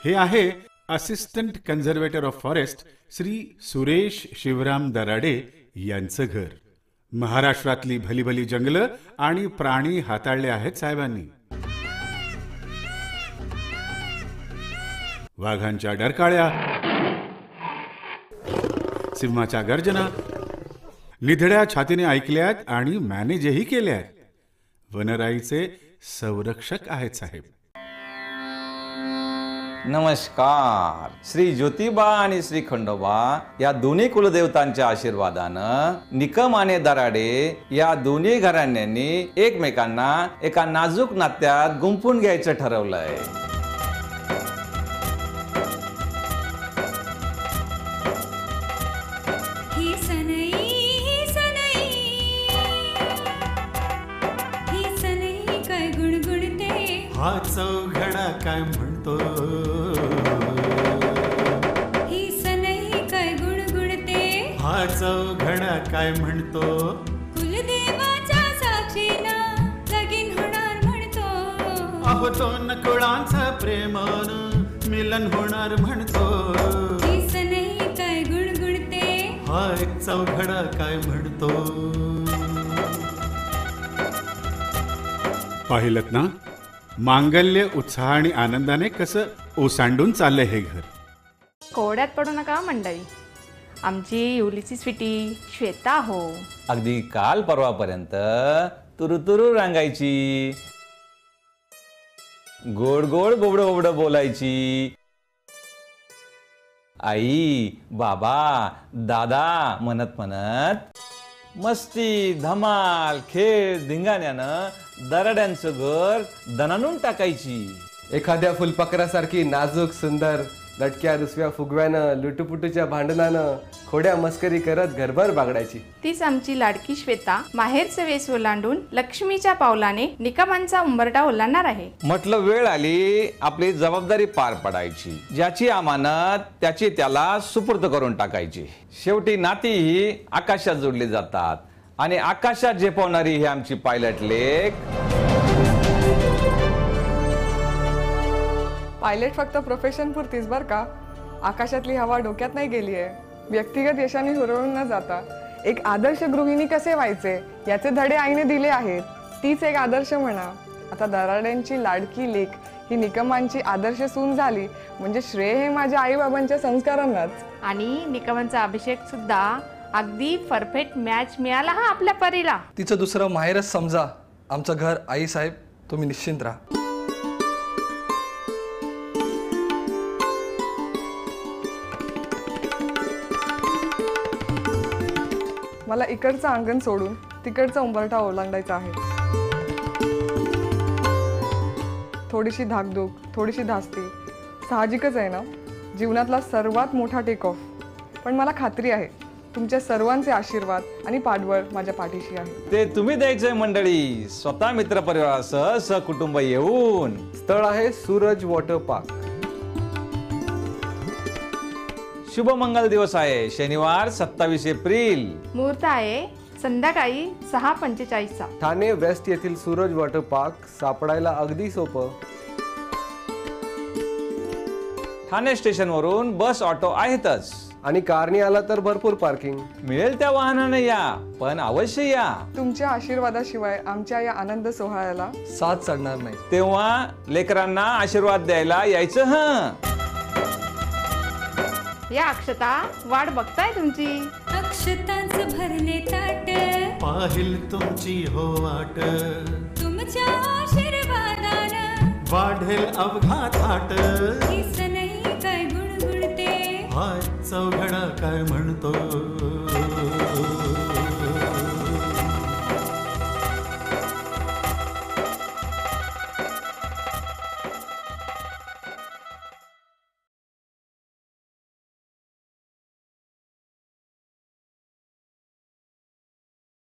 हे आहे assistant conservator of forest Shri Suresh Shivram Darade यांचं घर. महाराष्ट्रातली भली भली जंगलं आणि प्राणी हाताळले आहेत साहेबांनी. वाघांच्या डरकाळ्या, सिंहाच्या गर्जना निधड्या छातीने ऐकल्यात आणि मॅनेजही केल्यात. वनराईचे संरक्षक आहेत साहेब. नमस्कार. श्री ज्योतिबा आणि श्री खंडोबा या दोन्ही कुलदेवतांच्या आशीर्वादानं निकम आणि दराडे या दोन्ही घराण्यांनी एकमेकांना एका नाजूक नात्यात गुंफून घ्यायचं ठरवलंय. हा चौघडा काय म्हणतो, ही सनई काय गुणगुणते, हा चौघडा काय म्हणतो, कुलदेवाच्या साक्षीनं लगीन होणार म्हणतो, अहो दोन कुळांचं प्रेमानं मिलन होणार म्हणतो. ही सनई काय गुणगुणते, हा चौघडा काय म्हणतो. पाहिलत ना, मांगल्य उत्साह आणि आनंदाने कसं ओसांडून चाललंय हे घर. कोड्यात पडू नका मंडळी. आमची युलीची स्वीटी श्वेता हो अगदी काल परवापर्यंत तुरुतुरु रांगायची, गोड गोड बोबड बोबड बोलायची. आई बाबा दादा म्हणत म्हणत मस्ती धमाल खेळ धिंगाण्यानं दराड्यांचं घर दणानून टाकायची. एखाद्या फुलपाखरासारखी नाजूक सुंदर लटक्या रुसव्या फुगव्यानं लुटुपुटूच्या भांडणानं खोड्या मस्करी करत घरभर बागडायची. तीच आमची लाडकी श्वेता माहेरचं वेस ओलांडून लक्ष्मीच्या पावलाने निकमांचा उंबरठा ओलांडणार आहे. म्हटलं वेळ आली आपली जबाबदारी पार पडायची. ज्याची अमानत त्याची त्याला सुपूर्द करून टाकायची. शेवटी नाती ही आकाशात जोडली जातात आणि आकाशात झेपवणारी ही आमची पायलट लेक. पायलट फक्त प्रोफेशन पुरतीच बर का. आकाशातली हवा डोक्यात नाही गेली आहे. व्यक्तिगत यशाने हुरळून न जाता एक आदर्श गृहिणी कसे व्हायचे याचे धडे आईने दिले आहेत. तीच एक आदर्श म्हणा. आता दराड्यांची लाडकी लेक ही निकमांची आदर्श सून झाली म्हणजे श्रेय हे माझ्या आई बाबांच्या संस्कारांनाच. आणि निकमांचा अभिषेक सुद्धा अगदी परफेक्ट मॅच मिळाला हा आपल्या परीला. तिचं दुसरं माहेरच समजा आमचं घर. आई साहेब तुम्ही निश्चिंत राहा. मला इकडचं अंगण सोडून तिकडचा उंबरठा ओलांडायचा आहे. थोडीशी धाकधूक, थोडीशी धास्ती साहजिकच आहे ना. जीवनातला सर्वात मोठा टेक ऑफ. पण मला खात्री आहे तुमच्या सर्वांचे आशीर्वाद आणि पाठबळ माझ्या पाठीशी आहे. ते तुम्ही द्यायचंय मंडळी. स्वतः मित्र परिवारासह सहकुटुंब येऊन. स्थळ आहे सूरज वॉटर पार्क. शुभ मंगल दिवस आहे शनिवार 27 एप्रिल. मुहूर्त आहे संध्याकाळी 6:45. ठाणे वेस्ट येथील सूरज वॉटर पार्क सापडायला अगदी सोपं. ठाणे स्टेशन वरून बस ऑटो आहेतच आणि कारने आला तर भरपूर पार्किंग मिळेल. त्या वाहनाने या पण अवश्य या. तुमच्या आशीर्वादाशिवाय आमच्या या आनंद सोहळ्याला साथ चढणार नाही. तेव्हा लेकरांना आशीर्वाद द्यायला यायचं. हं या अक्षता वाट बघताय तुमची. अक्षतांचं भरले ताट, पाहिल तुमची हो वाट, तुमच्या आशीर्वादानं वाढेल अवघा थाट. ही सनई काय गुणगुणते, हा चौघडा काय म्हणतो,